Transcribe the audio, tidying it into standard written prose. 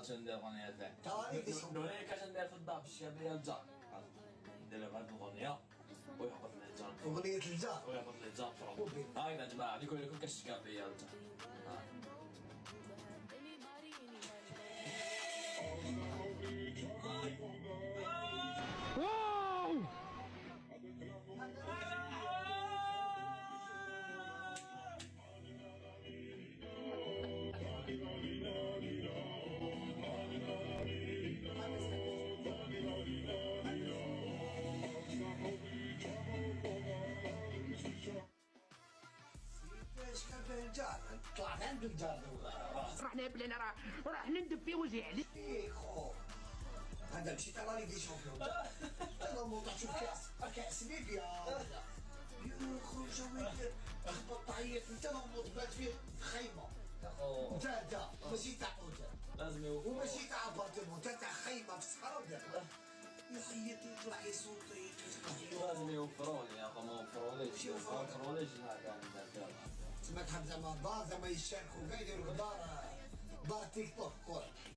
شنو ندير الاغنيه تاعي؟ الاغنيه كاش ندير في الدار في الشعبيه الجار. ندير هاد الاغنيه ويهبط لي الجار. اغنيه الجار ويهبط لي الجار في هاي يا جماعه اللي يقول لكم كاش فيا الجار. واو كيفاش كان الجار طلعت عند الجار راح نقبل انا راح نندب في وجهي عليك. ايه خو هذا مشيت على ليغي شامبيون انا موضوع شوف كاس ليبيا يا خو جوي تخبط تعيط انت نوض بات في خيمه انت ماشي تاع اوتيل لازم يوقف وماشي تاع ابارتمون انت تاع خيمه في الصحراء وداك يخيط يطلع يصوت لازم يوفروا لي يا اخو ما وفروليش جماعه كاع تسمى تحب زعما دار زعما يشاركوا كاع يديروا دار تيك توك كور